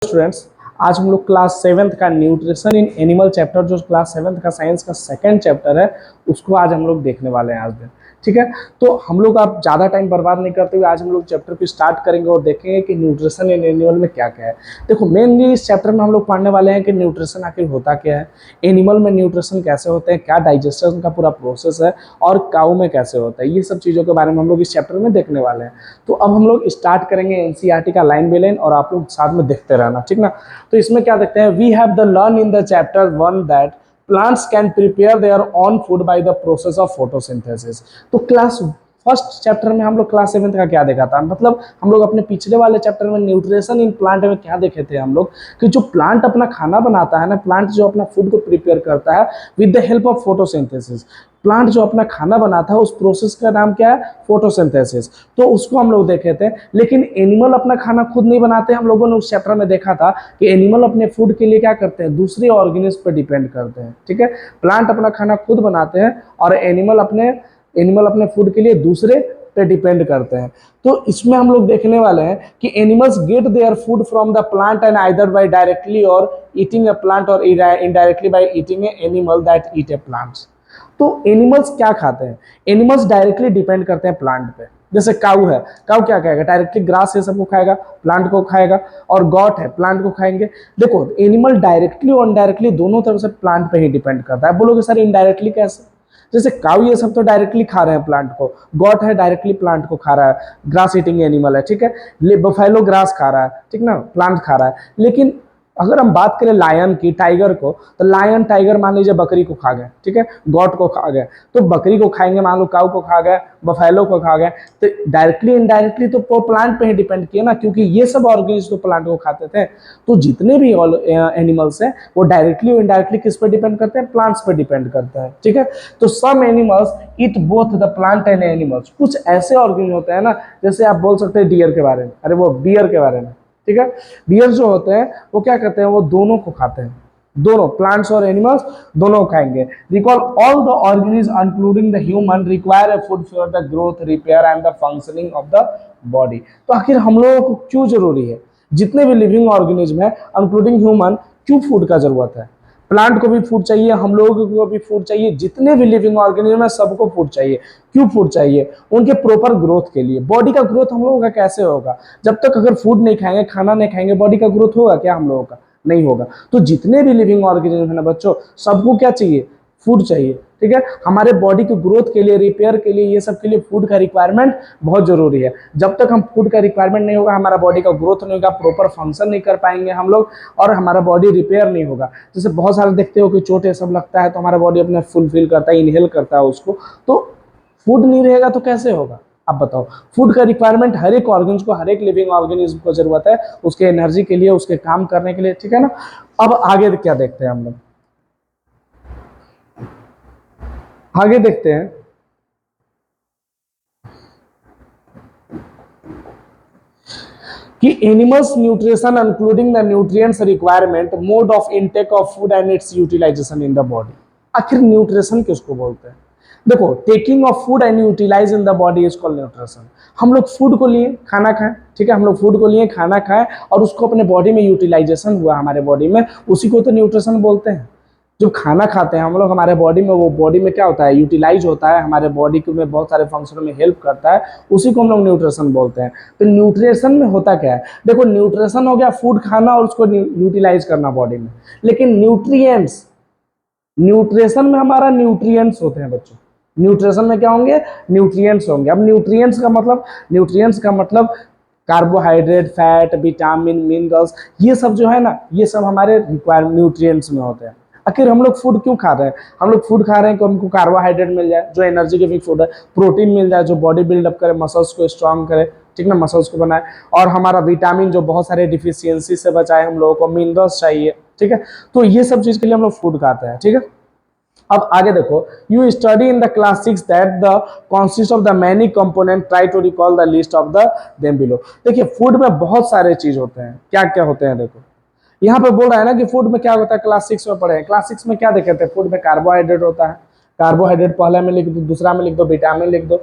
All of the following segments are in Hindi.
स्टूडेंट्स, आज हम लोग क्लास सेवेंथ का न्यूट्रिशन इन एनिमल चैप्टर, जो क्लास सेवेंथ का साइंस का सेकंड चैप्टर है, उसको आज हम लोग देखने वाले हैं आज दिन। ठीक है, तो हम लोग आप ज़्यादा टाइम बर्बाद नहीं करते हुए आज हम लोग चैप्टर को स्टार्ट करेंगे और देखेंगे कि न्यूट्रिशन इन एनिमल में क्या क्या है। देखो, मेनली इस चैप्टर में हम लोग पढ़ने वाले हैं कि न्यूट्रिशन आखिर होता क्या है, एनिमल में न्यूट्रिशन कैसे होते हैं, क्या डाइजेशन का पूरा प्रोसेस है और काऊ में कैसे होता है, ये सब चीज़ों के बारे में हम लोग इस चैप्टर में देखने वाले हैं। तो अब हम लोग स्टार्ट करेंगे एनसीईआरटी का लाइन बाय लाइन और आप लोग साथ में देखते रहना, ठीक ना। तो इसमें क्या देखते हैं, we have the learn in the chapter one that plants can prepare their own food by the process of photosynthesis। तो क्लास फर्स्ट चैप्टर में हम लोग क्लास सेवेंथ का क्या देखा था, मतलब हम लोग अपने पिछले वाले चैप्टर में न्यूट्रिशन इन प्लांट में क्या देखे थे हम लोग, कि जो प्लांट अपना खाना बनाता है ना, प्लांट जो अपना फूड को प्रिपेयर करता है with the help of photosynthesis, plant जो अपना खाना बनाता है उस प्रोसेस का नाम क्या है, फोटोसिंथेसिस। तो उसको हम लोग देखे थे। लेकिन एनिमल अपना खाना खुद नहीं बनाते, हम लोगों ने उस चैप्टर में देखा था कि एनिमल अपने फूड के लिए क्या करते हैं, दूसरे ऑर्गेनिज्म पर डिपेंड करते हैं। ठीक है, प्लांट अपना खाना खुद बनाते हैं और एनिमल अपने फूड के लिए दूसरे पे डिपेंड करते हैं। तो इसमें हम लोग देखने वाले हैं कि animals gate their food from the plant and either bye directly और ईटिंग ए प्लांट और indirectly by eating A animal that eat A plants. तो एनिमल्स क्या खाते हैं, एनिमल्स डायरेक्टली डिपेंड करते हैं प्लांट पे। जैसे काऊ है, काऊ क्या खाएगा, डायरेक्टली ग्रास ये सबको खाएगा, प्लांट को खाएगा। और गॉट है, प्लांट को खाएंगे। देखो, एनिमल डायरेक्टली और इनडायरेक्टली दोनों तरफ से प्लांट पे ही डिपेंड करता है। बोलोगे सर इनडायरेक्टली कैसे, जैसे काऊ ये सब तो डायरेक्टली खा रहे हैं प्लांट को, गॉट है डायरेक्टली प्लांट को खा रहा है, ग्रास ईटिंग एनिमल है, ठीक है। बफेलो ग्रास खा रहा है, ठीक ना, प्लांट खा रहा है। लेकिन अगर हम बात करें लायन की, टाइगर को, तो लायन टाइगर मान लीजिए बकरी को खा गए, ठीक है, गॉट को खा गए, तो बकरी को खाएंगे, मान लो काऊ को खा गए, बफेलो को खा गए, तो डायरेक्टली इनडायरेक्टली तो वो प्लांट पे ही डिपेंड किए ना, क्योंकि ये सब ऑर्गेनिज्म तो प्लांट को खाते थे। तो जितने भी एनिमल्स हैं वो डायरेक्टली और इनडायरेक्टली किस पे डिपेंड करते हैं, प्लांट्स पे डिपेंड करते हैं। ठीक है, तो some animals eat both the plant and animals. कुछ ऐसे ऑर्गेनिज्म होते हैं ना, जैसे आप बोल सकते हैं डियर के बारे में, अरे वो बियर के बारे में, ठीक है। बियर जो होते हैं वो क्या करते हैं, वो दोनों को खाते हैं, दोनों प्लांट्स और एनिमल्स दोनों खाएंगे। Recall all the organism including the human require a food for the growth, repair and the functioning of the body. तो आखिर हम लोगों को क्यों जरूरी है, जितने भी लिविंग ऑर्गेनिज्म है इंक्लूडिंग ह्यूमन, क्यों फूड का जरूरत है। प्लांट को भी फूड चाहिए, हम लोगों को भी फूड चाहिए, जितने भी लिविंग ऑर्गेनिज्म है सबको फूड चाहिए। क्यों फूड चाहिए, उनके प्रॉपर ग्रोथ के लिए। बॉडी का ग्रोथ हम लोगों का कैसे होगा, जब तक अगर फूड नहीं खाएंगे, खाना नहीं खाएंगे, बॉडी का ग्रोथ होगा क्या हम लोगों का, नहीं होगा। तो जितने भी लिविंग ऑर्गेनिज्म है ना बच्चों, सबको क्या चाहिए, फूड चाहिए। ठीक है, हमारे बॉडी के ग्रोथ के लिए, रिपेयर के लिए, ये सब के लिए फूड का रिक्वायरमेंट बहुत जरूरी है। जब तक हम फूड का रिक्वायरमेंट नहीं होगा, हमारा बॉडी का ग्रोथ नहीं होगा, प्रॉपर फंक्शन नहीं कर पाएंगे हम लोग, और हमारा बॉडी रिपेयर नहीं होगा। जैसे बहुत सारे देखते हो कि चोट ये सब लगता है तो हमारा बॉडी अपने फुलफिल करता है, इनहेल करता है उसको। तो फूड नहीं रहेगा तो कैसे होगा, आप बताओ। फूड का रिक्वायरमेंट हर एक ऑर्गेनिज्म को, हर एक लिविंग ऑर्गेनिज्म को जरूरत है, उसके एनर्जी के लिए, उसके काम करने के लिए, ठीक है ना। अब आगे क्या देखते हैं हम लोग, आगे देखते हैं कि animals nutrition including the nutrients requirement, mode of intake of food and its utilization in the body. आखिर न्यूट्रिशन किसको बोलते हैं, देखो, taking of food and utilize in the body is called nutrition. हम लोग फूड को लिए खाना खाएं, ठीक है, हम लोग फूड को लिए खाना खाएं और उसको अपने बॉडी में यूटिलाइजेशन हुआ हमारे बॉडी में, उसी को तो न्यूट्रिशन बोलते हैं। जो खाना खाते हैं हम लोग, हमारे बॉडी में, वो बॉडी में क्या होता है, यूटिलाइज होता है, हमारे बॉडी के में बहुत सारे फंक्शनों में हेल्प करता है, उसी को हम लोग न्यूट्रिशन बोलते हैं। तो न्यूट्रिशन में होता क्या है, देखो, न्यूट्रिशन हो गया फूड खाना और उसको यूटिलाइज करना बॉडी में। लेकिन न्यूट्रिएंट्स, न्यूट्रिशन में हमारा न्यूट्रिएंट्स होते हैं बच्चों, न्यूट्रिशन में क्या होंगे, न्यूट्रिएंट्स होंगे। अब न्यूट्रिएंट्स का मतलब कार्बोहाइड्रेट, फैट, विटामिन, मिनरल्स, ये सब जो है ना, ये सब हमारे रिक्वायरमेंट न्यूट्रिएंट्स में होते हैं। आखिर हम लोग फूड क्यों खा रहे हैं, हम लोग फूड खा रहे हैं कि हमको कार्बोहाइड्रेट मिल जाए जो एनर्जी गिविंग फूड है, प्रोटीन मिल जाए जो बॉडी बिल्डअप करे, मसल्स को स्ट्रांग करे, ठीक ना, मसल्स को बनाए, और हमारा विटामिन जो बहुत सारे डिफिशियंसी से बचाए हम लोगों को, मिनरल्स चाहिए, ठीक है। तो ये सब चीज के लिए हम लोग फूड खाते हैं, ठीक है। अब आगे देखो, you study in the class 6 that the consist of the many component, try to recall the list of the them below. देखिए, फूड में बहुत सारे चीज होते हैं, क्या क्या होते हैं, देखो यहाँ पे बोल रहा है ना कि फूड में क्या होता है, क्लास 6 में पढ़े हैं। क्लास 6 में क्या देखे थे, फूड में कार्बोहाइड्रेट होता है, कार्बोहाइड्रेट पहले में लिख दो, दूसरा में लिख दो विटामिन लिख दो,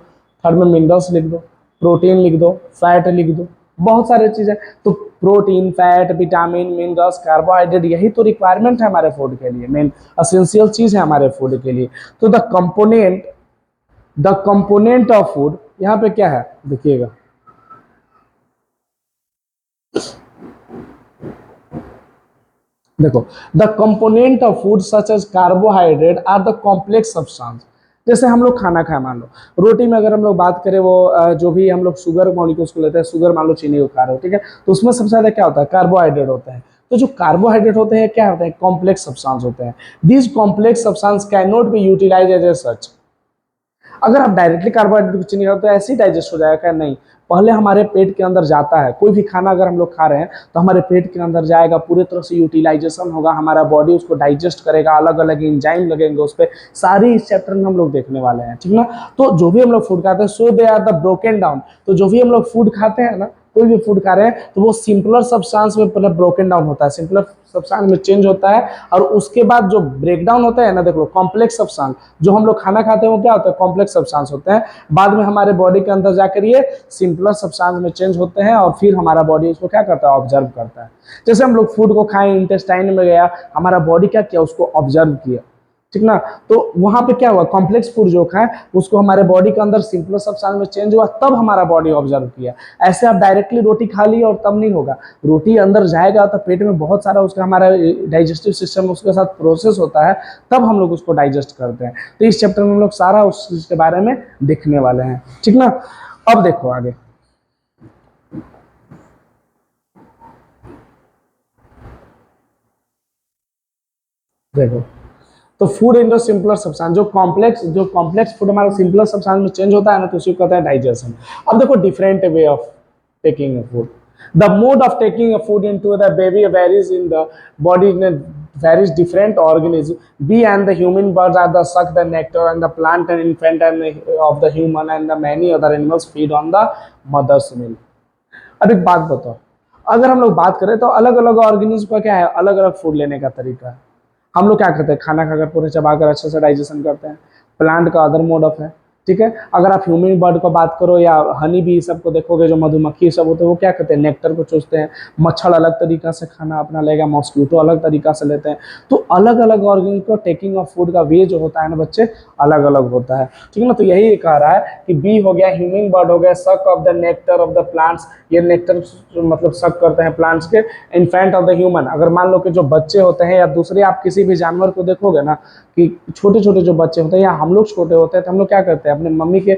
थर्ड में मिनरल्स लिख दो, प्रोटीन लिख दो, फैट लिख दो, बहुत सारे चीजें। तो protein, fat, vitamin, minerals, carbohydrate, यही तो रिक्वायरमेंट है हमारे फूड के लिए, मेन असेंशियल चीज है हमारे फूड के लिए। तो द कंपोनेंट ऑफ फूड यहाँ पे क्या है देखिएगा, देखो, the component of food such as carbohydrate are the complex substance. जैसे हम लोग खाना खाए, मान लो रोटी में अगर हम लोग बात करें, वो जो भी हम लोग शुगर मॉलिक्यूल्स को लेते हैं, शुगर मान लो चीनी को खा रहे हो, ठीक है, तो उसमें सबसे ज्यादा क्या होता है, कार्बोहाइड्रेट होते हैं। तो जो कार्बोहाइड्रेट होते हैं क्या होते हैं, कॉम्प्लेक्स सब्सटेंस होते हैं। This complex substance can not be utilise as a such. अगर आप डायरेक्टली कार्बोहाइड्रेट को चीनी खाते तो ऐसे ही डाइजेस्ट हो जाएगा क्या, नहीं, पहले हमारे पेट के अंदर जाता है। कोई भी खाना अगर हम लोग खा रहे हैं तो हमारे पेट के अंदर जाएगा, पूरी तरह से यूटिलाइजेशन होगा, हमारा बॉडी उसको डाइजेस्ट करेगा, अलग अलग इंजाइम लगेंगे उस पर, सारी इस चैप्टर में हम लोग देखने वाले हैं, ठीक ना। तो जो भी हम लोग फूड खाते हैं, so they are the broken down. तो जो भी हम लोग फूड खाते हैं ना, कोई भी फूड खा रहे हैं, तो वो सिंपलर सब्सटेंस में पहले ब्रोकन डाउन होता है, सिंपलर सब्सटेंस में चेंज होता है, और उसके बाद जो ब्रेक डाउन होता है ना, देखो कॉम्प्लेक्स सब्सटेंस, जो हम लोग खाना खाते हैं वो क्या होता है, कॉम्प्लेक्स सब्सटेंस होते हैं। बाद में हमारे बॉडी के अंदर जाकर ये सिंपलर सब्सटेंस में चेंज होते हैं, और फिर हमारा बॉडी उसको क्या करता है, ऑब्जर्व करता है। जैसे हम लोग फूड को खाएं, इंटेस्टाइन में गया, हमारा बॉडी क्या किया, उसको ऑब्जर्व किया, ठीक ना। तो वहां पे क्या हुआ, कॉम्प्लेक्स फूड जो खाए उसको हमारे बॉडी के अंदर सिंपल सब्सटेंस में चेंज हुआ, तब हमारा बॉडी ऑब्जर्व किया। ऐसे आप डायरेक्टली रोटी खा ली और तब नहीं होगा, रोटी अंदर जाएगा तो पेट में बहुत सारा उसका हमारा डाइजेस्टिव सिस्टम उसके साथ प्रोसेस होता है, तब हम लोग उसको डाइजेस्ट करते हैं। तो इस चैप्टर में हम लोग सारा उस चीज के बारे में देखने वाले हैं, ठीक ना। अब देखो आगे, देखो, तो food in the simpler substance, जो कॉम्प्लेक्स फूड हमारा सिंपलर सब्सटेंस में चेंज होता है ना, तो उसी को कहते हैं डाइजेशन। अब देखो different way of taking a food, the mode of taking a food into the baby varies in the body in varies different organism. Bee and the human birds are the suck the nectar, and the plant and infant and of the human and the many other animals feed on the mother's milk. अब एक बात बताओ, अगर हम लोग बात करें तो अलग अलग ऑर्गेनिज्म का क्या है, अलग अलग फूड लेने का तरीका है। हम लोग क्या करते हैं, खाना खाकर पूरे चबाकर अच्छे से डाइजेशन करते हैं। प्लांट का अदर मोड ऑफ है, ठीक है। अगर आप ह्यूमन बर्ड को बात करो या हनी बी सबको देखोगे, जो मधुमक्खी सब होते हैं, वो क्या करते हैं, नेक्टर को चूसते हैं। मच्छर अलग तरीका से खाना अपना लेगा, मॉस्क्यूटो अलग तरीका से लेते हैं। तो अलग अलग ऑर्गेनिज को टेकिंग ऑफ फूड का वे जो होता है ना बच्चे, अलग अलग होता है, ठीक है ना। तो यही कह रहा है कि बी हो गया, ह्यूमन बर्ड हो गया, सक of the nectar of the plants, ये नेक्टर मतलब सक करते हैं प्लांट्स के। इन्फेंट ऑफ द ह्यूमन, अगर मान लो कि जो बच्चे होते हैं, या दूसरे आप किसी भी जानवर को देखोगे ना, कि छोटे छोटे जो बच्चे होते हैं, या हम लोग छोटे होते हैं, तो हम लोग क्या करते हैं, अपने मम्मी के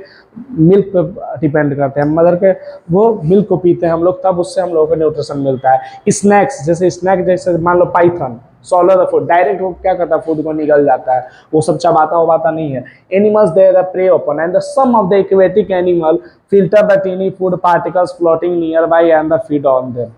मिल्क पे डिपेंड करते हैं, मदर के वो मिल्क को पीते हैं हम लोग, तब उससे हम लोगों को न्यूट्रिशन मिलता है। स्नैक्स, जैसे स्नैक, जैसे मान लो python swallow the food, direct वो क्या करता है, फूड को निगल जाता है, वो सब चबाता उबाता नहीं है। Animals they the prey open and the some of the aquatic animal filter the tiny food particles floating nearby and the feed on them.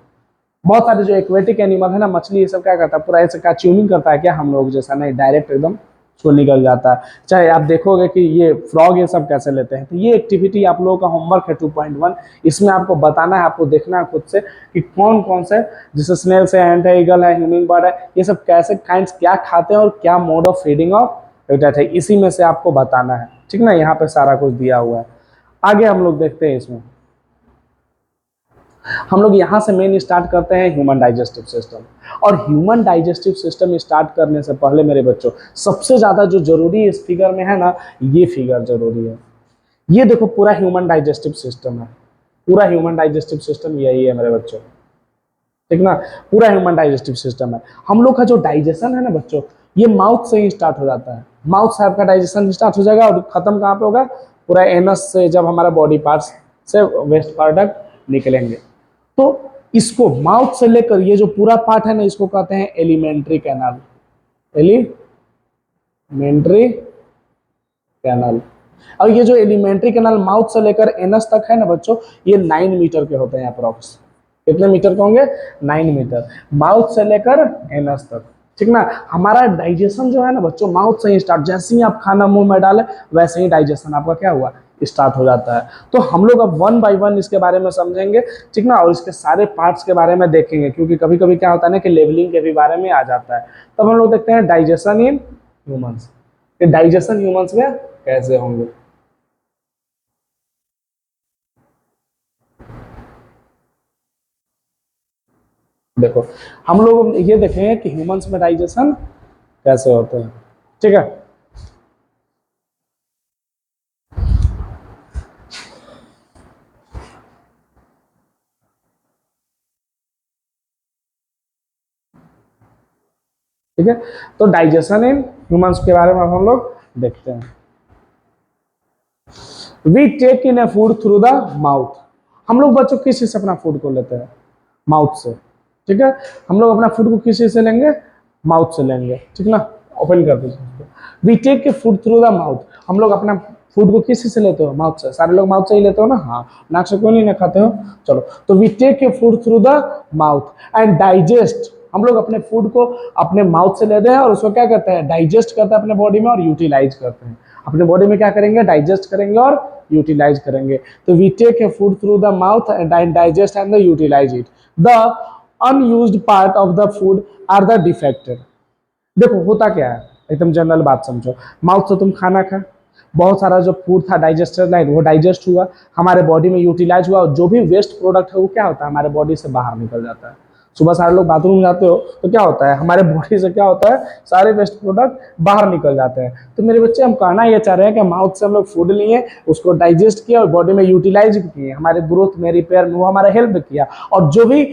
बहुत सारे जो एक्वेटिक एनिमल है ना, मछली, ये सब क्या करता है, पूरा ऐसे का ट्यूनिंग करता है क्या, हम लोग जैसा नहीं, डायरेक्ट एकदम सो निकल जाता है। चाहे आप देखोगे कि ये फ्रॉग ये सब कैसे लेते हैं। तो ये एक्टिविटी आप लोगों का होमवर्क है 2.1, इसमें आपको बताना है, आपको देखना है खुद से कि कौन कौन से, जैसे स्नेल्स है, एंट है, ईगल है, ह्यूमिंग बर्ड है, ये सब कैसे काइंड्स क्या खाते हैं और क्या mode of feeding of habitat है, इसी में से आपको बताना है, ठीक ना। यहाँ पे सारा कुछ दिया हुआ है। आगे हम लोग देखते हैं इसमें, हम लोग यहाँ से मेन स्टार्ट करते हैं ह्यूमन डाइजेस्टिव सिस्टम। और ह्यूमन डाइजेस्टिव सिस्टम स्टार्ट करने से पहले मेरे बच्चों, सबसे ज्यादा जो जरूरी इस फिगर में है ना, ये फिगर जरूरी है। ये देखो पूरा ह्यूमन डाइजेस्टिव सिस्टम है, पूरा ह्यूमन डाइजेस्टिव सिस्टम यही है मेरे बच्चों, ठीक ना। पूरा ह्यूमन डाइजेस्टिव सिस्टम है। हम लोग का जो डाइजेशन है ना बच्चों, ये माउथ से ही स्टार्ट हो जाता है। माउथ से आपका डाइजेशन स्टार्ट हो जाएगा, और खत्म कहाँ पे होगा, पूरा एनस से, जब हमारा बॉडी पार्ट्स से वेस्ट प्रोडक्ट निकलेंगे। तो इसको माउथ से लेकर ये जो पूरा पार्ट है ना, इसको कहते हैं एलिमेंट्री कैनाल, एलिमेंट्री कैनाल। और ये जो एलिमेंट्री कैनाल माउथ से लेकर एनस तक है ना बच्चों, ये 9 मीटर के होते हैं अप्रोक्स। कितने मीटर के होंगे, 9 मीटर, माउथ से लेकर एनस तक, ठीक ना। हमारा डाइजेशन जो है ना बच्चों, माउथ से ही स्टार्ट, जैसे ही आप खाना मुंह में डाले वैसे ही डाइजेशन आपका क्या हुआ, स्टार्ट हो जाता है। तो हम लोग अब 1 बाय 1 इसके बारे में समझेंगे, ठीक ना, और इसके सारे पार्ट्स के बारे में देखेंगे, क्योंकि कभी कभी क्या होता है ना कि लेवलिंग के भी बारे में आ जाता है। तब हम लोग देखते हैं digestion in humans, digestion humans में कैसे होंगे। देखो हम लोग ये देखेंगे कि ह्यूमंस में डाइजेशन कैसे होते हैं, ठीक है। ठीक है, तो डाइजेशन इन ह्यूमंस के बारे में अब हम लोग देखते हैं। We take in a food through the mouth. हम लोग बच्चों किस चीज से अपना फूड को लेते हैं? माउथ से, ठीक है। हम लोग अपना फूड को किस चीज से लेंगे? माउथ से लेंगे, ठीक ना। ओपन कर दीजिए। We take a food through the mouth. हम लोग अपना फूड को किस चीज से लेते हो? माउथ से। सारे लोग माउथ से ही लेते हो ना? हाँ, नाक से क्यों नहीं ना खाते हो? चलो, तो we take a food through the mouth and digest. हम लोग अपने फूड को अपने माउथ से लेते हैं और उसको क्या करते हैं? डाइजेस्ट करते हैं अपने बॉडी में और यूटिलाइज करते हैं अपने बॉडी में। क्या करेंगे? डाइजेस्ट करेंगे और यूटिलाइज करेंगे। तो we take a food through the mouth and digest and utilize it. The unused part of the food are the defected. देखो होता क्या है, एकदम जनरल बात समझो। माउथ से तुम खाना खा, बहुत सारा जो फूड था डाइजेस्टर लाइन वो डाइजेस्ट हुआ, हमारे बॉडी में यूटिलाइज हुआ, और जो भी वेस्ट प्रोडक्ट है वो क्या होता है? हमारे बॉडी से बाहर निकल जाता है। सुबह सारे लोग बाथरूम जाते हो तो क्या होता है? हमारे बॉडी से क्या होता है? सारे वेस्ट प्रोडक्ट बाहर निकल जाते हैं। तो मेरे बच्चे, हम कहना ये चाह रहे हैं कि माउथ से हम लोग फूड लिए, उसको डाइजेस्ट किया और बॉडी में यूटिलाइज किए, हमारे ग्रोथ में, रिपेयर में वो हमारा हेल्प किया, और जो भी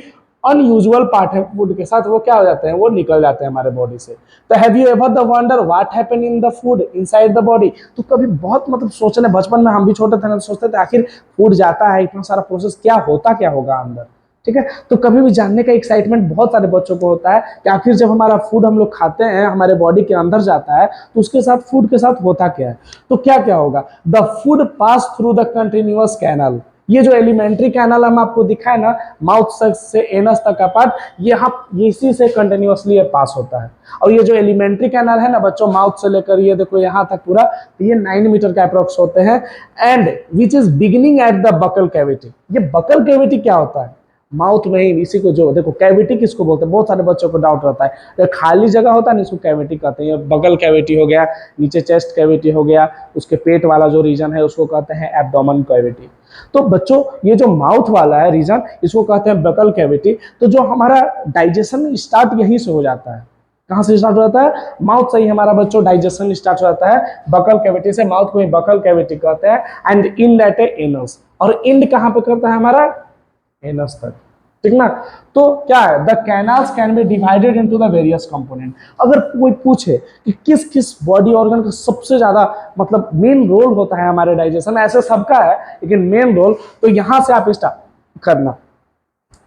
अनयूजुअल पार्ट है फूड के साथ वो क्या हो जाते हैं? वो निकल जाते हैं हमारे बॉडी से। तो have you ever the wonder what happen in the food inside the body? तो कभी बहुत मतलब सोचने, बचपन में हम भी छोटे थे ना, तो सोचते थे आखिर फूड जाता है, इतना सारा प्रोसेस क्या होता, क्या होगा अंदर, ठीक है। तो कभी भी जानने का एक्साइटमेंट बहुत सारे बच्चों को होता है कि आखिर जब हमारा फूड हम लोग खाते हैं, हमारे बॉडी के अंदर जाता है, तो उसके साथ फूड के साथ होता क्या है? तो क्या क्या होगा? The food pass through the continuous canal. ये जो एलिमेंट्री कैनल हम आपको दिखाए ना, माउथ से एनस तक का पार्ट, यहाँ इसी से कंटिन्यूअसली पास होता है। और ये जो एलिमेंट्री कैनल है ना बच्चों, माउथ से लेकर ये देखो यहाँ तक पूरा, तो ये 9 मीटर का अप्रोक्स होते हैं। And which is beginning at the buccal cavity. ये बकल कैविटी क्या होता है? माउथ में ही, इसी को जो देखो कैविटी किसको बोलते हैं, बहुत सारे बच्चों को डाउट रहता है। खाली जगह होता है ना, इसको कैविटी कहते हैं। बगल कैविटी हो गया, नीचे चेस्ट कैविटी हो गया, उसके पेट वाला जो रीजन है उसको कहते हैं एब्डोमेन कैविटी। तो बच्चों ये जो माउथ वाला है रीजन, इसको कहते हैं बकल कैविटी। तो जो हमारा डाइजेशन स्टार्ट यहीं से हो जाता है। कहाँ से स्टार्ट हो जाता है? माउथ से ही हमारा बच्चों डाइजेशन स्टार्ट हो जाता है, बकल कैविटी से। माउथ को ही बकल कैविटी कहते हैं। एंड इन दैट एनस, और इंड कहाँ पे करता है? हमारा एनस तक, ठीक ना। तो क्या है? The canals can be divided into the various component. अगर कोई पूछे कि किस किस बॉडी ऑर्गन का सबसे ज्यादा मतलब मेन रोल होता है हमारे डाइजेशन में, ऐसे सबका है लेकिन मेन रोल, तो यहां से आप स्टार्ट करना।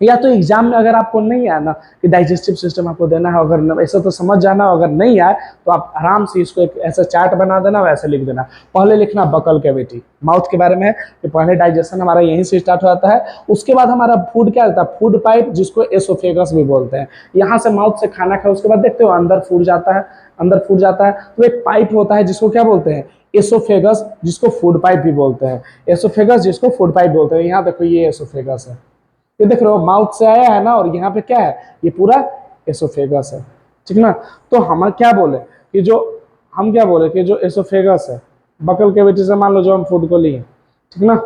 या तो एग्जाम में अगर आपको नहीं आया ना कि डाइजेस्टिव सिस्टम आपको देना है, अगर ऐसा तो समझ जाना, अगर नहीं आए तो आप आराम से इसको एक ऐसा चार्ट बना देना, वैसे लिख देना। पहले लिखना बकल कैविटी, माउथ के बारे में है कि पहले डाइजेशन हमारा यहीं से स्टार्ट हो जाता है। उसके बाद हमारा फूड क्या होता है? फूड पाइप, जिसको एसोफेगस भी बोलते हैं। यहाँ से माउथ से खाना खाए, उसके बाद देखते हो अंदर फूड जाता है, अंदर फूड जाता है, तो एक पाइप होता है जिसको क्या बोलते हैं? एसोफेगस, जिसको फूड पाइप भी बोलते हैं। एसोफेगस जिसको फूड पाइप बोलते हैं। यहाँ देखो ये एसोफेगस है, ये देख रहे हो माउथ से आया है ना, और यहाँ पे क्या है? ये पूरा एसोफेगस है, ठीक ना। तो हम क्या बोले कि जो हम क्या बोले कि जो एसोफेगस है, बकल कैविटी से मान लो जो हम फूड को लिए, ठीक ना,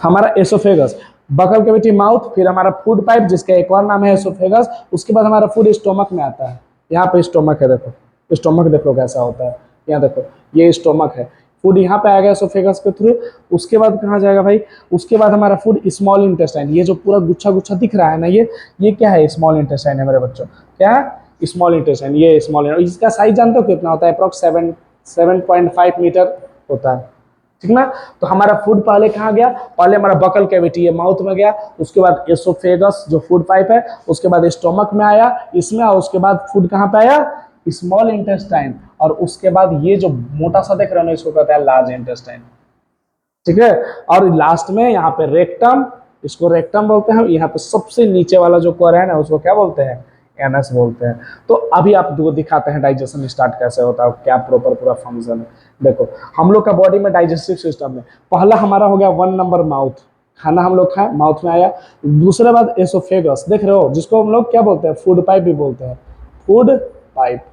हमारा एसोफेगस, बकल कैविटी माउथ, फिर हमारा फूड पाइप जिसका एक और नाम है एसोफेगस, उसके बाद हमारा फूड स्टोमक में आता है। यहाँ पे स्टोमक है, देखो स्टोमक देखो कैसा होता है। यहाँ देखो ये स्टोमक है, फूड यहाँ पे आएगा एसोफेगस के थ्रू। उसके बाद कहाँ जाएगा भाई? उसके बाद हमारा फूड स्मॉल इंटेस्टाइन, ये जो पूरा गुच्छा गुच्छा दिख रहा है ना, ये क्या है? स्मॉल इंटेस्टाइन है मेरे बच्चों। क्या है? Small intestine. ये स्मॉल, इसका साइज जानते हो कितना होता है? अप्रॉक्स 7.5 मीटर होता है, ठीक ना। तो हमारा फूड पहले कहाँ गया? पहले हमारा बकल कैविटी है, माउथ में गया, उसके बाद एसोफेगस जो फूड पाइप है, उसके बाद स्टोमक में आया, इसमें, और उसके बाद फूड कहाँ पे आया? स्मॉल इंटेस्टाइन, और उसके बाद ये जो मोटा सा देख रहे हो ना, इसको कहते हैं लार्ज इंटेस्टाइन, ठीक है। और लास्ट में यहाँ पे रेक्टम, इसको रेक्टम बोलते हैं। यहाँ पे सबसे नीचे वाला जो कोर है ना, उसको क्या बोलते हैं? एनस बोलते हैं। तो अभी आप दो दिखाते हैं डाइजेशन स्टार्ट कैसे होता है, क्या प्रॉपर पूरा फंक्शन है। देखो हम लोग का बॉडी में डाइजेस्टिव सिस्टम में पहला हमारा हो गया 1 नंबर माउथ, खाना हम लोग खाए माउथ में आया। दूसरे बाद एसोफेगस, देख रहे हो, जिसको हम लोग क्या बोलते हैं? फूड पाइप भी बोलते हैं, फूड पाइप।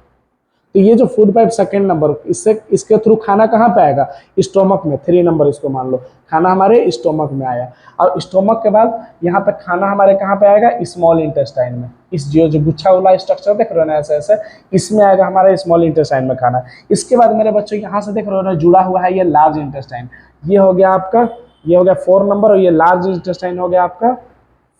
तो ये जो फूड पाइप सेकंड नंबर, इससे इसके थ्रू खाना कहाँ पे आएगा, स्टोमक में, 3 नंबर इसको मान लो, खाना हमारे स्टोमक में आया। और स्टोमक के बाद यहाँ पे खाना हमारे कहाँ पे आएगा, स्मॉल इंटेस्टाइन में। इस जो जो गुच्छा वाला स्ट्रक्चर देख रहे हो ना ऐसे ऐसे, इसमें आएगा हमारे स्मॉल इंटेस्टाइन में खाना। इसके बाद मेरे बच्चों यहाँ से देख रहे हो ना जुड़ा हुआ है ये लार्ज इंटेस्टाइन, ये हो गया आपका, ये हो गया 4 नंबर, और ये लार्ज इंटेस्टाइन हो गया आपका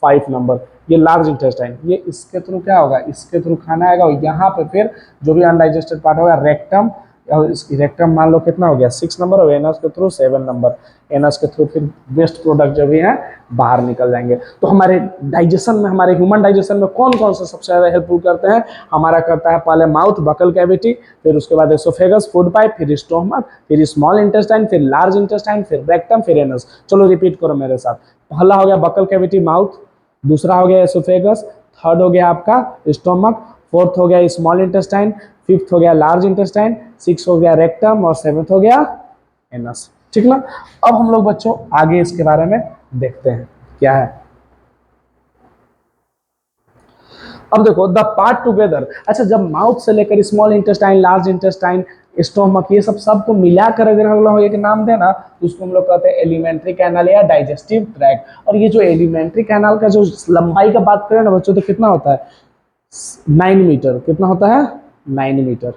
5 नंबर। ये लार्ज इंटेस्टाइन, ये इसके थ्रू क्या होगा, इसके थ्रू खाना आएगा, और यहाँ पे फिर जो भी अनडाइजेस्टेड पार्ट होगा रेक्टम, और इस रेक्टम मान लो कितना हो गया 6 नंबर, और एनस के थ्रू 7 नंबर। एनस के थ्रू फिर वेस्ट प्रोडक्ट जो भी है बाहर निकल जाएंगे। तो हमारे डाइजेशन में, हमारे ह्यूमन डाइजेशन में कौन कौन से सबसे ज़्यादा हेल्पफुल करते हैं, हमारा करता है पहले माउथ, बकल कैविटी, फिर उसके बाद एसोफेगस, फूड पाइप, फिर स्टोमक, फिर स्मॉल इंटेस्टाइन, फिर लार्ज इंटेस्टाइन, फिर रेक्टम, फिर एनस। चलो रिपीट करो मेरे साथ। पहला हो गया बकल कैविटी माउथ, दूसरा हो गया एसोफेगस, थर्ड हो गया आपका स्टोमक, फोर्थ हो गया स्मॉल इंटेस्टाइन, फिफ्थ हो गया लार्ज इंटेस्टाइन, सिक्स हो गया रेक्टम, और सेवेंथ हो गया एनस। ठीक ना। अब हम लोग बच्चों आगे इसके बारे में देखते हैं क्या है। अब देखो द पार्ट टुगेदर, अच्छा जब माउथ से लेकर small intestine, large intestine, stomach, ये सब सबको मिलाकर अगर हम लोग एक नाम देना तो उसको हम लोग कहते हैं एलिमेंट्री कैनाल या डाइजेस्टिव ट्रैक्ट। और ये जो एलिमेंट्री कैनाल का जो लंबाई का बात करें ना बच्चों, तो कितना होता है 9 मीटर। कितना होता है 9 metre.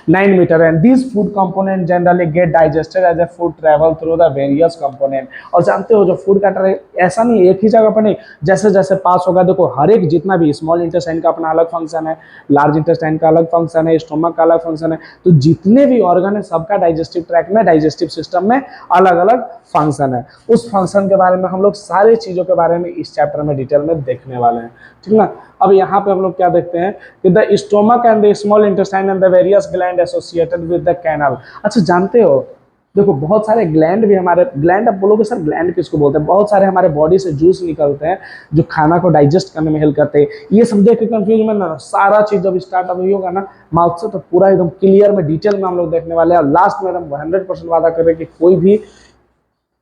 9 meter, and these food component generally get digested as a food travel through the various component। और जानते हो जो फूड का ऐसा नहीं एक ही जगह पर नहीं, जैसे जैसे पास होगा, देखो हर एक जितना भी स्मॉल इंटेस्टाइन का अपना अलग फंक्शन है, लार्ज इंटेस्टाइन का अलग फंक्शन है, स्टोमक का अलग फंक्शन है, तो जितने भी ऑर्गन है सबका डाइजेस्टिव ट्रैक में, डाइजेस्टिव सिस्टम में अलग अलग फंक्शन है। उस फंक्शन के बारे में हम लोग सारी चीज़ों के बारे में इस चैप्टर में डिटेल में देखने वाले हैं। ठीक ना। अब यहाँ पे हम लोग क्या देखते हैं कि the stomach and the small intestine and the various gland associated with the canal. अच्छा जानते हो देखो बहुत सारे ग्लैंड भी हमारे, ग्लैंड आप बोलोगे सर ग्लैंड किसको बोलते हैं, बहुत सारे हमारे बॉडी से जूस निकलते हैं जो खाना को डाइजेस्ट करने में हेल्प करते हैं। ये सब देख के कंफ्यूज में ना, सारा चीज जब स्टार्ट अभी होगा ना माउथ से, तो पूरा एकदम क्लियर में डिटेल में हम लोग देखने वाले हैं, और लास्ट में हम 100% वादा कर रहे हैं कि कोई भी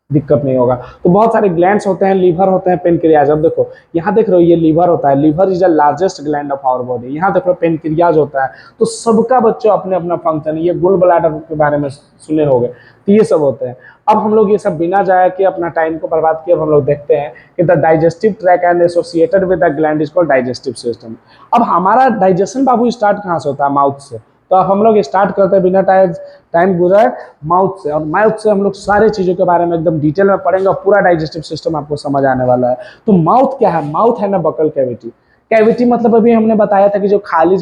दिक्कत नहीं होगा। तो बहुत सारे ग्लैंड्स होते हैं, लीवर होते हैं, पेनक्रियाज। अब देखो यहाँ देख रहे हो ये लीवर होता है, liver is the largest gland of our body. यहाँ देख रहे हो पेनक्रियाज होता है। तो सबका बच्चों अपने अपना फंक्शन, ये गोल ब्लैडर के बारे में सुने होंगे, तो ये सब होते हैं। अब हम लोग ये सब बिना जाए कि अपना टाइम को बर्बाद किए, अब हम लोग देखते हैं कि the digestive track and associated with the gland is called digestive system. अब हमारा डाइजेशन बाबू स्टार्ट कहाँ से होता है, माउथ से। तो अब हम लोग स्टार्ट करते हैं बिना टाइम गुजराए माउथ से, और माउथ से हम लोग सारे चीज़ों के बारे में एकदम डिटेल में पढ़ेंगे, और पूरा डाइजेस्टिव सिस्टम आपको समझ आने वाला है। तो माउथ क्या है, माउथ है ना बकल कैविटी। कैविटी मतलब अभी हमने बताया था कि जो खाली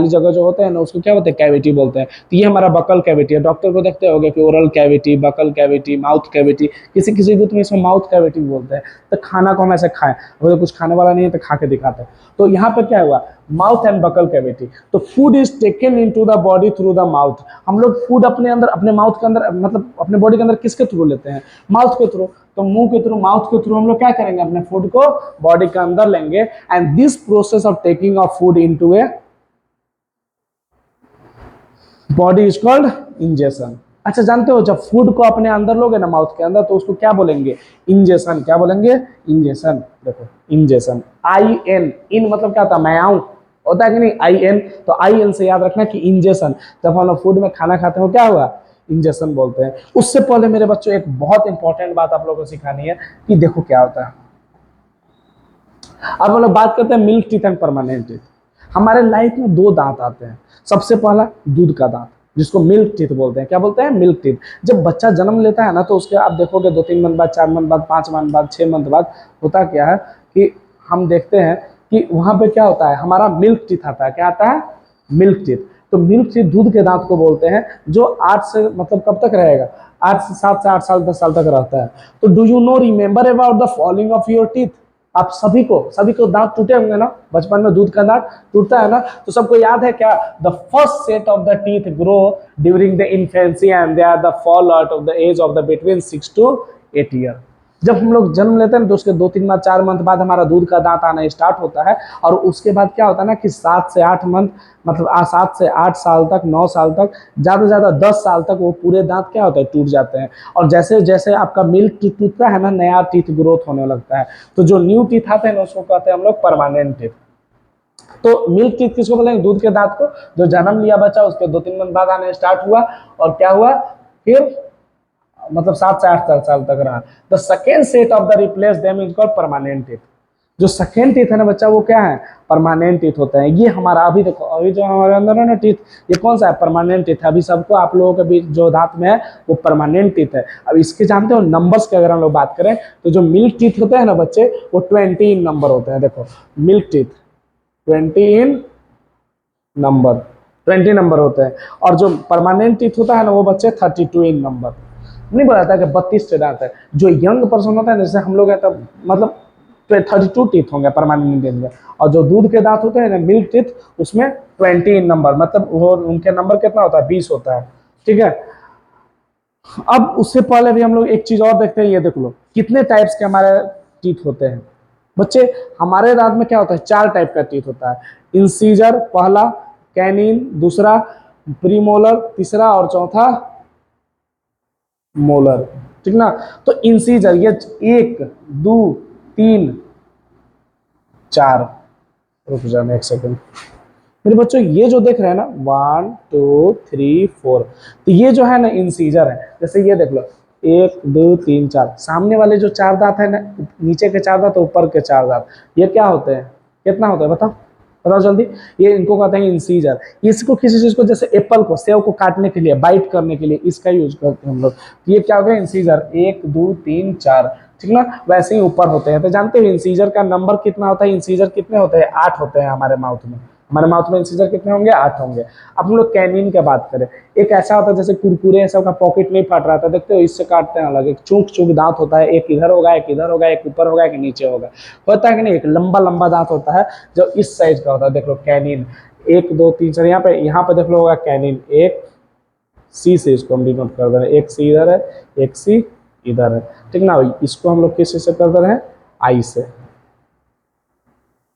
जगह जो होते हैं ना उसको क्या बोलते हैं, कैविटी बोलते हैं। तो ये हमारा बकल कैविटी है। डॉक्टर को देखते होगे कि oral cavity, buccal cavity, mouth cavity, किसी किसी को तो इसमें माउथ कैविटी बोलते हैं। तो खाना को हम ऐसे खाएं, अगर कुछ खाने वाला नहीं है तो खा के दिखाते हैं। तो यहाँ पे क्या हुआ, माउथ एंड बकल कैविटी। तो food is taken into the body through the mouth. हम लोग फूड अपने अंदर, अपने माउथ के अंदर, मतलब अपने बॉडी के अंदर किसके थ्रू लेते हैं, माउथ के थ्रू। तो मुंह के थ्रू, माउथ के थ्रू हम लोग क्या करेंगे, अपने फूड को बॉडी के अंदर लेंगे। And this process of taking of food into a body is called ingestion. अच्छा जानते हो जब फूड को अपने अंदर लोगे ना माउथ के अंदर, तो उसको क्या बोलेंगे, इंजेशन। क्या बोलेंगे, इंजेशन। देखो इंजेशन, आई एन, इन मतलब क्या होता है, मैं आऊं, होता है कि नहीं, आई एन। तो आई एन से याद रखना कि इंजेशन, जब हम लोग फूड में खाना खाते हो क्या हुआ, इंजेशन बोलते हैं। उससे पहले मेरे बच्चों एक बहुत इंपॉर्टेंट बात आप लोगों को सिखानी है कि देखो क्या होता है। अब हम लोग बात करते हैं milk teeth and permanent teeth. हमारे लाइफ में 2 दांत आते हैं। सबसे पहला दूध का दांत, जिसको मिल्क टीथ बोलते हैं। क्या बोलते हैं, मिल्क टीथ। जब बच्चा जन्म लेता है ना, तो उसके आप देखोगे 2-3 मंथ बाद, 4 मंथ बाद, 5 मंथ बाद, 6 मंथ बाद होता क्या है कि हम देखते हैं कि वहाँ पे क्या होता है, हमारा मिल्क टीथ आता है। क्या आता है, मिल्क टीथ। तो मिल्क टीथ दूध के दांत को बोलते हैं, जो 8 से मतलब कब तक रहेगा, 8 से 7 से 8 साल 10 साल तक रहता है। तो do you know, remember about the falling of your teeth. आप सभी को दांत टूटे होंगे ना, बचपन में दूध का दांत टूटता है ना, तो सबको याद है क्या, the first set of the teeth grow during the infancy and they are the fall out of the age of the between 6 to 8 year. जब हम लोग जन्म लेते हैं ना, तो उसके 2-3 मंथ 4 मंथ बाद हमारा दूध का दांत आना स्टार्ट होता है। और उसके बाद क्या होता है ना कि 7 से 8 मंथ, मतलब 7 से 8 साल तक, 9 साल तक, ज़्यादा से ज़्यादा 10 साल तक वो पूरे दांत क्या होता है, टूट जाते हैं। और जैसे जैसे आपका मिल्क टीथ टूटता है ना, नया टीथ ग्रोथ होने लगता है। तो जो न्यू टीथ आते हैं ना, उसको कहते हैं हम लोग परमानेंट टीथ। तो मिल्क टीथ किसको बोलेंगे? दूध के दांत को। जो जन्म लिया बच्चा उसके 2-3 मंथ बाद आने स्टार्ट हुआ और क्या हुआ, फिर मतलब 7 से 8 साल तक रहा। The second set of the replace them is called permanent teeth. जो सेकेंड टीथ है ना बच्चा, वो क्या है? परमानेंट टीथ होते हैं। ये हमारा अभी देखो, अभी जो हमारे अंदर है ना टीथ, ये कौन सा है? परमानेंट टीथ है। अभी सबको आप लोगों के बीच जो दांत में है वो परमानेंट टीथ है। अब इसके जानते हो नंबर्स की अगर हम लोग बात करें तो जो मिल्क टीथ होते हैं ना बच्चे, वो 20 इन नंबर होते हैं। देखो मिल्क टीथ 20 इन नंबर, 20 नंबर होते हैं। और जो परमानेंट टीथ होता है ना वो बच्चे 32 इन नंबर। नहीं बताता कि 32 से दांत है। जो यंग पर्सन होता है जैसे हम लोग है तब मतलब 32 टीथ होंगे परमानेंट टीथ में। और जो दूध के दांत होते हैं ना मिल्क टीथ, उसमें 20 इन नंबर, मतलब वो उनके नंबर कितना होता है? 20 होता है। ठीक है। अब उससे पहले भी हम लोग एक चीज और देखते हैं। ये देख लो कितने टाइप्स के हमारे टीथ होते हैं बच्चे। हमारे दांत में क्या होता है? 4 टाइप का टीथ होता है। इंसीजर पहला, कैनिन दूसरा, प्रीमोलर तीसरा और चौथा मोलर। ठीक ना। तो इंसीजर ये 1 2 3 4, रुक जाना एक सेकंड मेरे बच्चों। ये जो देख रहे हैं ना 1 2 3 4, तो ये जो है ना इंसीजर है। जैसे ये देख लो 1 2 3 4, सामने वाले जो 4 दांत है ना, नीचे के 4 दांत ऊपर के 4 दांत, ये क्या होते हैं? कितना होता है बताओ? बताओ जल्दी। ये इनको कहते हैं इंसीजर। इसको किसी चीज को, जैसे एप्पल को, सेव को काटने के लिए, बाइट करने के लिए इसका यूज करते हैं हम लोग। तो ये क्या हो गया? इंसीजर 1 2 3 4। ठीक ना। वैसे ही ऊपर होते हैं। तो जानते हो इंसीजर का नंबर कितना होता है? इंसीजर कितने होते हैं? 8 होते हैं हमारे माउथ में। हमारे माउथ में इंसीजर कितने होंगे? 8 होंगे। अब हम लोग कैनिन की बात करें, एक ऐसा होता है जैसे कुरकुरे सब का पॉकेट नहीं फट रहा था, देखते हो इससे काटते हैं अलग। एक चूक चूक दांत होता है, एक इधर होगा एक इधर होगा, एक ऊपर होगा एक नीचे होगा, होता है कि नहीं? एक लंबा लंबा दांत होता है जो इस साइज का होता है। देख लो कैनिन 1 2 3 4, यहाँ पे देख लो होगा कैनिन। एक सी से इसको हम डिनोट कर दे रहे हैं। एक सी इधर है, एक सी इधर है। ठीक ना। इसको हम लोग किस से कर दे रहे हैं? आई से।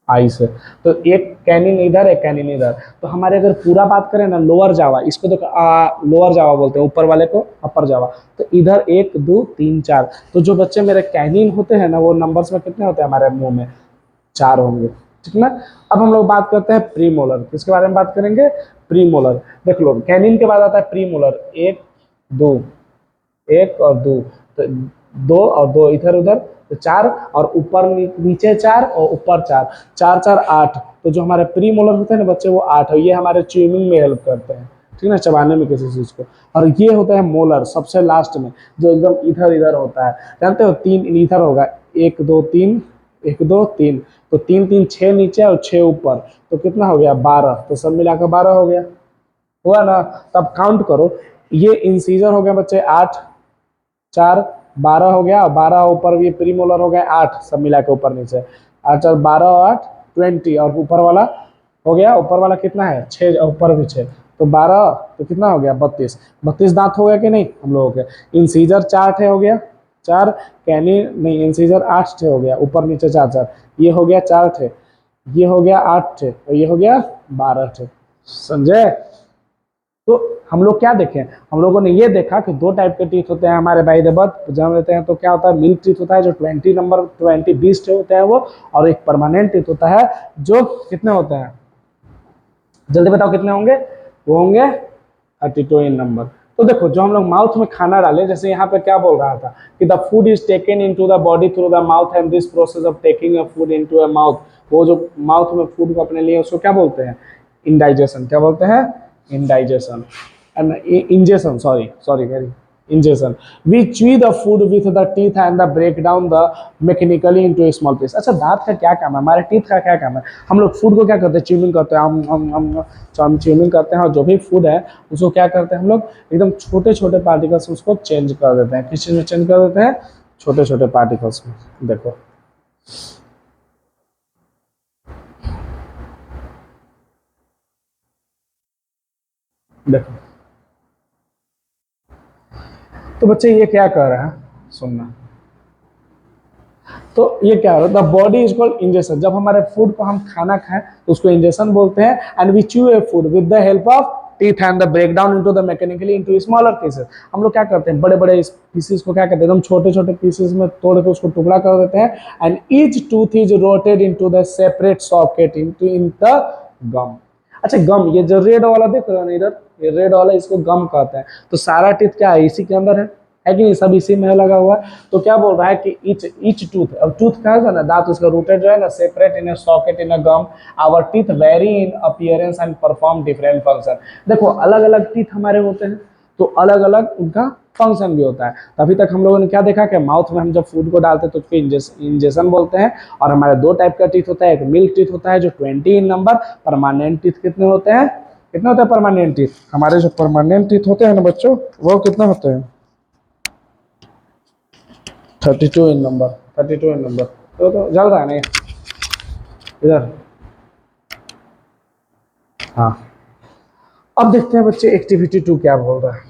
आई से। तो एक कैनिन इधर एक कैनिन इधर। तो हमारे अगर पूरा बात करें ना, लोअर जावा, इसको देखो लोअर जावा बोलते हैं, ऊपर वाले को अपर जावा। तो इधर 1 2 3 4। तो जो बच्चे मेरे कैनिन होते हैं ना, वो नंबर्स में कितने होते हैं हमारे मुंह में? 4 होंगे। ठीक ना। अब हम लोग बात करते हैं प्रीमोलर। किसके बारे में बात करेंगे? प्रीमोलर। देख लो कैनिन के बाद आता है प्रीमोलर। 1 2, 1 और 2, तो 2 और 2 इधर उधर, तो 4। और ऊपर नीचे 4 और ऊपर 4, 4 4 8। तो जो हमारे प्री मोलर होते हैं ना बच्चे, वो 8 है। ये हमारे च्यूइंग में हेल्प करते हैं। ठीक है ना, चबाने में किसी चीज को। और ये होता है मोलर सबसे लास्ट में, जो एकदम इधर इधर होता है। जानते हो 3 इधर होगा, 1 2 3, 1 2 3। तो 3 3 6 नीचे और 6 ऊपर, तो कितना हो गया? 12। तो सब मिलाकर 12 हो गया। हुआ ना। तब काउंट करो। ये इंसीजर हो गया बच्चे 8 4 12 हो गया। 12 ऊपर भी प्री मोलर हो गया 8, सब मिला के ऊपर नीचे 8 4 12 और 8 20। और ऊपर वाला हो गया, ऊपर वाला कितना है? 6, ऊपर भी 6, तो 12। तो कितना हो गया? 32। 32 दांत हो गया कि नहीं हम लोगों के? इंसीजर 4 ठे हो गया, 4। कैनी नहीं, इंसीजर 8 ठे हो गया, ऊपर नीचे 4 4। ये हो गया 4 ठे, ये हो गया 8 ठे, और ये हो गया 12 ठे। समझे? तो हम लोग क्या देखें? हम लोगों ने ये देखा कि 2 टाइप के टीथ होते हैं हमारे बाई द बर्थ जन्म लेते हैं। तो क्या होता है? मिल्क टीथ होता है जो 20 नंबर 20 होते हैं वो। और एक परमानेंट टीथ होता है जो कितने होते हैं? जल्दी बताओ कितने होंगे? वो होंगे 32 इन नंबर। तो देखो जो हम लोग माउथ में खाना डाले, जैसे यहाँ पे क्या बोल रहा था कि the food is taken into the body through the mouth and this process of taking a food into a mouth, वो जो माउथ में फूड को अपने लिए उसको क्या बोलते हैं? इंडाइजेशन। क्या बोलते हैं? Indigestion and ingestion, sorry sorry very ingestion. We chew the food with the teeth and the break down the mechanically into a small piece. अच्छा दांत का क्या काम है? हमारे टीथ का क्या काम है? हम लोग फूड को क्या करते हैं? च्यूइंग करते हैं। हम च्यूइंग करते हैं, और जो भी फूड है उसको क्या करते हैं हम लोग? एकदम छोटे छोटे पार्टिकल्स उसको चेंज कर देते हैं। किस चीज में चेंज कर देते हैं? छोटे छोटे पार्टिकल्स में। देखो देखो तो बच्चे ये क्या कर रहे हैं सुनना। तो ये क्या हो रहा है? The body is called ingestion. जब हमारे फूड को हम खाना खाएं तो उसको इंजेशन बोलते हैं। And we chew a food with the help of teeth and the break down into the mechanically into smaller pieces. हम लोग क्या करते हैं, बड़े बड़े पीसेस को क्या करते हैं, एकदम छोटे छोटे पीसेस में तोड़ के उसको टुकड़ा कर देते हैं। And each tooth is rooted into the separate socket into in the gum. अच्छा गम, ये जो रेड वाला देख रहे हो ना इधर, ये रेड वाला इसको गम कहते हैं। तो सारा टीथ क्या है, इसी के अंदर है कि नहीं, सब इसी में लगा हुआ है। तो क्या बोल रहा है कि ईच टूथ, अब टूथ क्या है ना, दांत उसका रूटेड जो है ना, separate in a socket in a gum. Our teeth vary in appearance and perform different function. देखो अलग अलग टीथ हमारे होते हैं, तो अलग अलग उनका फंक्शन भी होता है। तभी तक हम लोगों ने क्या देखा कि माउथ में हम जब फूड को डालते हैं तो उसको इंजेक्शन बोलते हैं। और हमारे दो टाइप का टीथ होता है, एक मिल्क टीथ होता है जो 20 इन नंबर, परमानेंट टीथ कितने होते हैं, कितने होते हैं परमानेंट टीथ, हमारे जो परमानेंट टीथ होते हैं ना बच्चों, वो कितने होते हैं, 32 इन नंबर, 32 इन नंबर। तो जल रहा है नहीं इधर, हाँ। अब देखते हैं बच्चे एक्टिविटी 2 क्या बोल रहा है।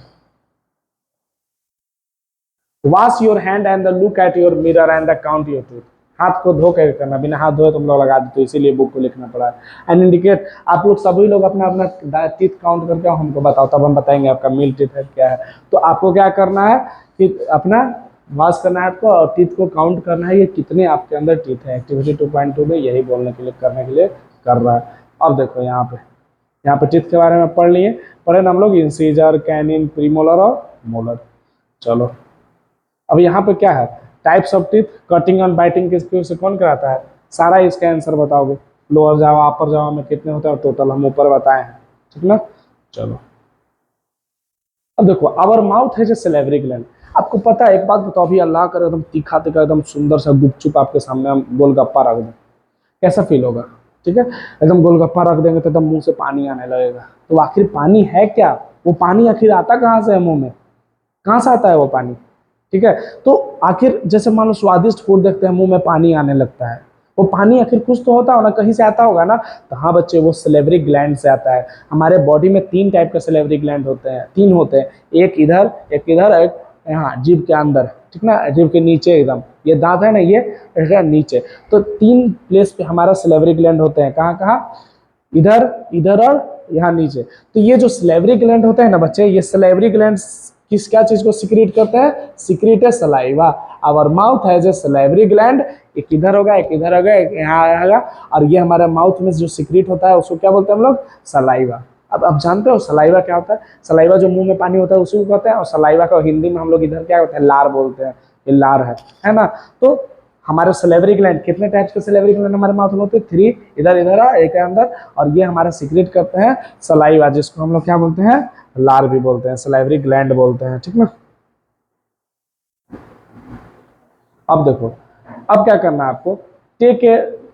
Wash your hand and the look at your mirror and the count your tooth. हाथ को धो कर करना, बिना हाथ धोए तुम लोग लगा देते, इसीलिए बुक को लिखना पड़ा है। एंड इंडिकेट, आप लोग सभी लोग अपना अपना टीथ काउंट करके हमको बताओ, तब हम बताएंगे आपका मिल टीथ है क्या है। तो आपको क्या करना है कि अपना वॉश करना है आपको, और टीथ को काउंट करना है, ये कितने आपके अंदर टीथ है। एक्टिविटी 2.2 में यही बोलने के लिए, करने के लिए कर रहा है। अब देखो यहाँ पे टीथ के बारे में पढ़ लिए, पढ़े ना हम लोग, इंसीजर, कैनिन, प्रीमोलर और मोलर। चलो अब यहाँ पे क्या है, टाइप्स ऑफ टीथ, कटिंग और बाइटिंग किसके से कौन कराता है, सारा इसका आंसर बताओगे। लोअर जावा अपर जावा में कितने होते हैं, और टोटल हम ऊपर बताए हैं, ठीक ना। चलो अब देखो, आवर माउथ है जो सैलिवरी ग्लैंड। आपको पता है, एक बात बताओ, अभी अल्लाह करे एकदम तीखा तीखा एकदम सुंदर सा गुपचुप आपके सामने हम गोलगप्पा रख दें, कैसा फील होगा, ठीक है। एकदम गोलगप्पा रख देंगे तो एकदम मुंह से पानी आने लगेगा। तो आखिर पानी है क्या, वो पानी आखिर आता कहाँ से है मुंह में, कहाँ से आता है वो पानी, ठीक है। तो आखिर जैसे मान लो स्वादिष्ट फूड देखते हैं, मुंह में पानी आने लगता है, वो पानी आखिर कुछ तो होता होगा ना, कहीं से आता होगा ना। तो हाँ बच्चे, वो सैलिवरी ग्लैंड से आता है। हमारे बॉडी में 3 टाइप के सैलिवरी ग्लैंड होते हैं, 3 होते हैं, एक इधर, एक इधर, एक यहाँ जीभ के अंदर, ठीक ना, जीभ के नीचे एकदम, ये दांत है ना, ये नीचे। तो 3 प्लेस पे हमारा सैलिवरी ग्लैंड होते हैं, कहाँ कहाँ, इधर, इधर और यहाँ नीचे। तो ये जो सैलिवरी ग्लैंड होते हैं ना बच्चे, ये सैलिवरी ग्लैंड किस क्या चीज को सिक्रीट करते हैं, सिक्रीट है सलाइवा। आवर माउथ है जो सलाइवरी ग्लैंड, एक इधर होगा, एक इधर होगा, एक यहाँ आएगा, और ये हमारे माउथ में जो सिक्रीट होता है उसको क्या बोलते हैं हम लोग, सलाइवा। अब जानते हो सलाइवा क्या होता है, सलाइवा जो मुंह में पानी होता है उसी को कहते हैं। और सलाइवा का हिंदी में हम लोग इधर क्या होता है, लार बोलते हैं, ये लार है ना। तो हमारे सैलिवरी ग्लैंड, कितने टाइप्स के सैलिवरी ग्लैंड हमारे माउथ में होते हैं, 3, इधर इधर और एक अंदर। और ये हमारा सिक्रेट करते हैं सलाइवा, जिसको हम लोग क्या बोलते हैं, लार भी बोलते हैं, सलाइवरी ग्लैंड बोलते हैं, ठीक ना। अब देखो, अब क्या करना है आपको, टेक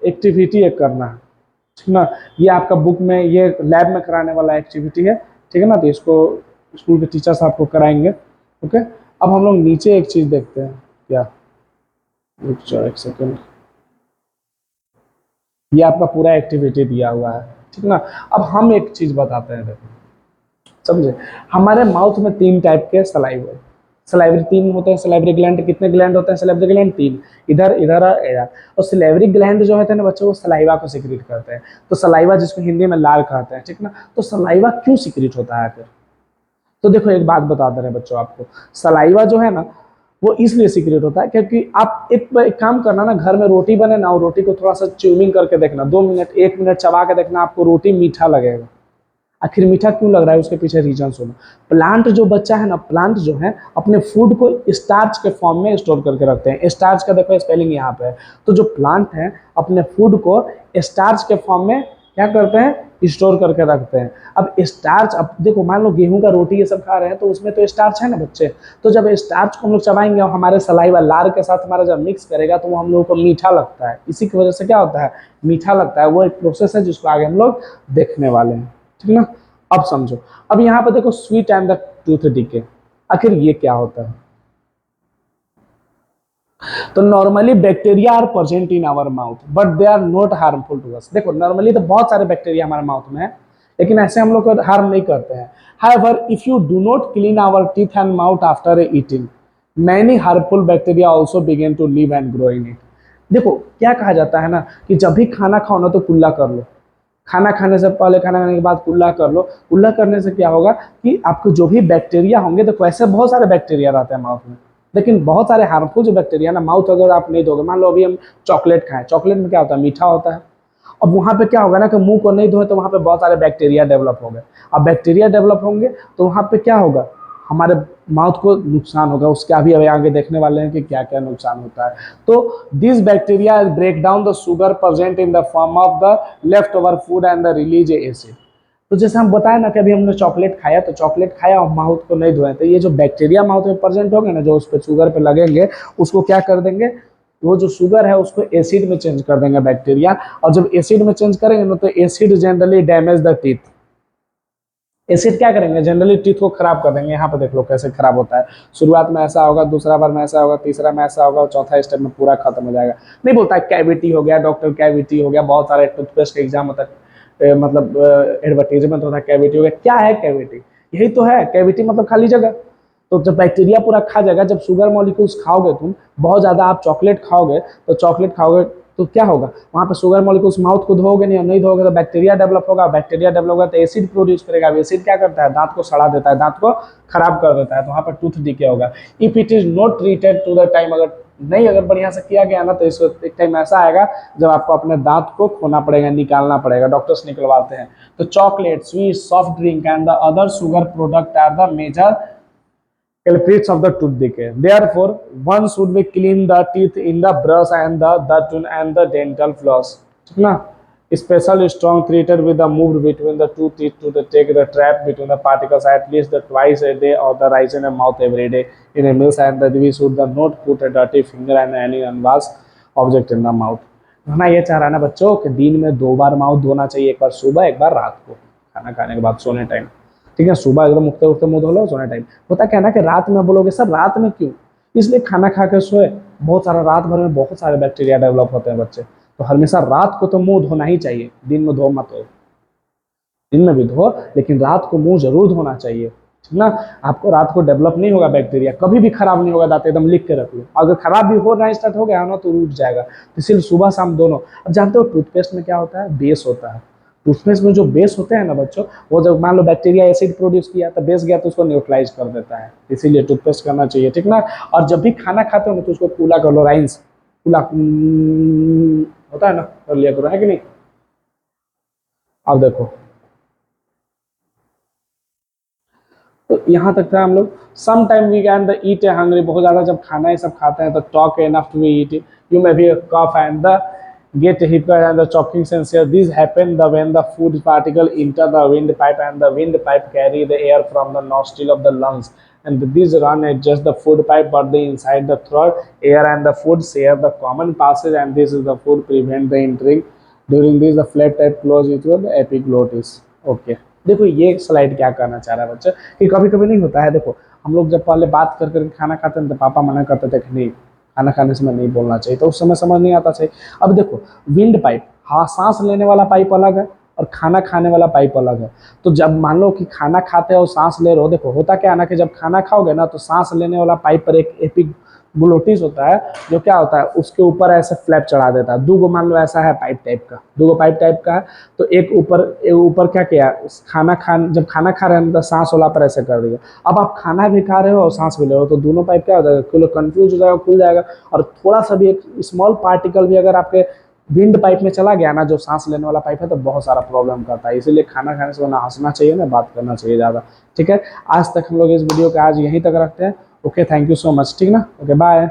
एक्टिविटी एक करना है, ठीक ना। ये आपका बुक में, ये लैब में कराने वाला एक्टिविटी है, ठीक है ना। तो इसको स्कूल के टीचर्स आपको कराएंगे, ओके। अब हम लोग नीचे एक चीज देखते हैं, क्या, एक सेकेंड, ये आपका पूरा एक्टिविटी दिया हुआ है, ठीक ना। अब हम एक चीज बताते हैं, देखो समझे, हमारे माउथ में 3 टाइप के सलाइवा, सलाइवरी 3 होते हैं। सलाइवरी ग्लैंड कितने ग्लैंड होते हैं, सलाइवरी ग्लैंड 3, इधर, इधर और इधर। और सलाइवरी ग्लैंड जो होते हैं ना बच्चों, वो सलाइवा को सिक्रीट करते हैं। तो सलाइवा जिसको हिंदी में लार कहते हैं, ठीक ना। तो सलाइवा क्यों सिक्रीट होता है फिर, तो देखो एक बात बता दे रहे हैं बच्चों आपको, सलाइवा जो है ना, वो इसलिए सीक्रेट होता है क्योंकि आप एक काम करना ना, घर में रोटी बने ना, और रोटी को थोड़ा सा च्यूमिंग करके देखना, 2 मिनट 1 मिनट चबा के देखना, आपको रोटी मीठा लगेगा। आखिर मीठा क्यों लग रहा है, उसके पीछे रीजन सुनो। प्लांट जो बच्चा है ना, प्लांट जो है अपने फूड को स्टार्च के फॉर्म में स्टोर करके रखते हैं। स्टार्च का देखो स्पेलिंग यहाँ पे है। तो जो प्लांट है अपने फूड को स्टार्च के फॉर्म में क्या करते हैं, स्टोर करके रखते हैं। अब स्टार्च, अब देखो मान लो गेहूं का रोटी ये सब खा रहे हैं, तो उसमें तो स्टार्च है ना बच्चे। तो जब स्टार्च को हम लोग चबाएंगे और हमारे सलाइवा लार के साथ हमारा जब मिक्स करेगा, तो वो हम लोगों को मीठा लगता है। इसी की वजह से क्या होता है, मीठा लगता है। वो एक प्रोसेस है जिसको आगे हम लोग देखने वाले हैं, ठीक ना। अब समझो, अब यहाँ पे देखो sweet and the tooth decay, आखिर ये क्या होता है। तो normally bacteria are present in our mouth but they are not harmful to us. देखो नॉर्मली तो बहुत सारे बैक्टीरिया हमारे माउथ में है, लेकिन ऐसे हम लोग को हार्म नहीं करते हैं। However if you do not clean our teeth and mouth after eating, many harmful bacteria also begin to live and grow in it. देखो क्या कहा जाता है ना, कि जब भी खाना खाओ ना तो कुल्ला कर लो, खाना खाने से पहले, खाना खाने के बाद कुल्ला कर लो। कुल्ला करने से क्या होगा कि आपको जो भी बैक्टीरिया होंगे, तो वैसे बहुत सारे बैक्टीरिया रहते हैं माउथ में, लेकिन बहुत सारे हार्मफुल जो बैक्टीरिया ना, माउथ अगर आप नहीं धोगे, मान लो अभी हम चॉकलेट खाएं, चॉकलेट में क्या होता है, मीठा होता है। अब वहाँ पे क्या होगा ना कि मुंह को नहीं धोए तो वहाँ पे बहुत सारे बैक्टीरिया डेवलप हो गए। अब बैक्टीरिया डेवलप होंगे तो वहाँ पे क्या होगा, हमारे माउथ को नुकसान होगा। उसके अभी अभी आगे देखने वाले हैं कि क्या क्या नुकसान होता है। तो this bacteria break down the sugar present in the form of the left over food and the release acid. तो जैसे हम बताए ना कि अभी हमने चॉकलेट खाया, तो चॉकलेट खाया और माउथ को नहीं धोए, तो ये जो बैक्टीरिया माउथ में प्रेजेंट होंगे ना, जो उस पर शुगर पे लगेंगे, उसको क्या कर देंगे, वो जो शुगर है उसको एसिड में चेंज कर देंगे बैक्टीरिया। और जब एसिड में चेंज करेंगे ना, तो acid generally damage the teeth. Acid क्या करेंगे, जनरली टीथ को खराब कर देंगे। यहाँ पे देख लो कैसे खराब होता है। शुरुआत में ऐसा होगा, दूसरा बार में ऐसा होगा, तीसरा में ऐसा होगा, और चौथा स्टेप में पूरा खत्म हो जाएगा। नहीं बोलता है कैविटी हो गया, डॉक्टर कैविटी हो गया, बहुत सारे टूथपेस्ट का एग्जाम होता है, मतलब एडवर्टीजमेंट होता है, कैविटी हो गया। क्या है कैविटी, यही तो है कैविटी, मतलब खाली जगह। तो जब बैक्टीरिया पूरा खा जाएगा, जब शुगर मॉलिक्यूल्स खाओगे तुम बहुत ज़्यादा, आप चॉकलेट खाओगे, तो चॉकलेट खाओगे तो क्या होगा, वहाँ पे शुगर मॉलिक्यूल्स, माउथ को धोगे नहीं, और नहीं धोगे तो बैक्टीरिया डेवलप होगा, बैक्टीरिया डेवलप होगा तो एसिड प्रोड्यूस करेगा। एसिड क्या करता है, दांत को सड़ा देता है, दांत को खराब कर देता है, तो वहाँ पर टूथ डिके होगा। If it is not treated to the time, अगर बढ़िया से किया गया ना, तो इस एक टाइम ऐसा आएगा जब आपको अपने दांत को खोना पड़ेगा, निकालना पड़ेगा, डॉक्टर्स निकलवाते हैं। तो chocolate, sweet, soft drink and the other sugar product are the major culprits of the tooth decay. Therefore, one should be clean the teeth in the brush and the dental floss. ठीक ना? Special strong treated with the moved between the two teeth to take the trap between the particles at least twice a day, or the rise in a mouth every day in a meal, and that we should not put a dirty finger and any unwashed object in the mouth. ना ये चाह रहा है ना बच्चों कि दिन में 2 बार माउथ धोना चाहिए, एक बार सुबह, एक बार रात को, खाना खाने के बाद सोने टाइम। ठीक है, सुबह एकदम उठते उठते मुंह धो लो, सोने टाइम। होता क्या ना कि रात में बोलोगे सर रात में क्यों, इसलिए खाना खा के सोए, बहुत सारा रात भर में बहुत सारे बैक्टीरिया डेवलप होते हैं बच्चे। तो हमेशा रात को तो मुंह धोना ही चाहिए, दिन में धो मत हो। दिन में भी धो, लेकिन रात को मुंह जरूर धोना चाहिए, ठीक ना। आपको रात को डेवलप नहीं होगा बैक्टीरिया, कभी भी खराब नहीं होगा दांत, एकदम लिख के रख लो। अगर खराब भी हो ना स्टार्ट हो गया ना, तो रुक जाएगा। तो इसलिए सुबह शाम दोनों। अब जानते हो टूथपेस्ट में क्या होता है, बेस होता है। टूथपेस्ट में जो बेस होते हैं ना बच्चों, वो जब मान लो बैक्टीरिया एसिड प्रोड्यूस किया तो बेस गया तो उसको न्यूट्रलाइज कर देता है, इसीलिए टूथपेस्ट करना चाहिए, ठीक ना। और जब भी खाना खाते हो ना, तो उसको कूला कर लो, राइंस कूला होता है ना, कर लिया करो, है कि नहीं। अब देखो, तो यहाँ तक था हम लोग। Some time we can the eat a hungry, बहुत ज़्यादा जब खाना ये सब खाते हैं तो talk enough to eat, you may be cough and the get hiccup and the choking sensation. These happen when the food particle enter the windpipe, and the windpipe carry the air from the nostril of the lungs, and these run at just the food pipe, but the inside the throat, air and the food share the common passage, and this is the food prevent the entering. During this, the flap type close with the epiglottis. Okay. देखो ये स्लाइड क्या करना चाह रहा है बच्चा, कि कभी कभी नहीं होता है। देखो हम लोग जब पहले बात कर करके खाना खाते हैं तो पापा मना करते थे कि नहीं, खाना खाने समय नहीं बोलना चाहिए, तो उस समय समझ नहीं आता चाहिए। अब देखो विंड पाइप, हाँ, सांस लेने वाला पाइप अलग है और खाना खाने वाला पाइप अलग है। तो जब मान लो कि खाना खाते हो सांस ले रहे हो, देखो होता क्या है ना कि जब खाना खाओगे ना, तो सांस लेने वाला पाइप पर एक एपिग्लोटिस होता है, जो क्या होता है उसके ऊपर ऐसे फ्लैप चढ़ा देता है। दो मान लो ऐसा है पाइप टाइप का, दो पाइप टाइप का है, तो एक ऊपर क्या किया, जब खाना खा रहे हैं तो सांस वाला पर ऐसे कर दिया। अब आप खाना भी खा रहे हो और सांस भी ले रहे हो, तो दोनों पाइप क्या हो जाएगा, कंफ्यूज हो जाएगा, खुल जाएगा। और थोड़ा सा भी एक स्मॉल पार्टिकल भी अगर आपके विंड पाइप में चला गया ना, जो सांस लेने वाला पाइप है, तो बहुत सारा प्रॉब्लम करता है। इसीलिए खाना खाने से ना हंसना चाहिए, ना बात करना चाहिए ज़्यादा, ठीक है। आज तक हम लोग इस वीडियो का आज यहीं तक रखते हैं। Okay, thank you so much, ठीक ना। Okay, bye.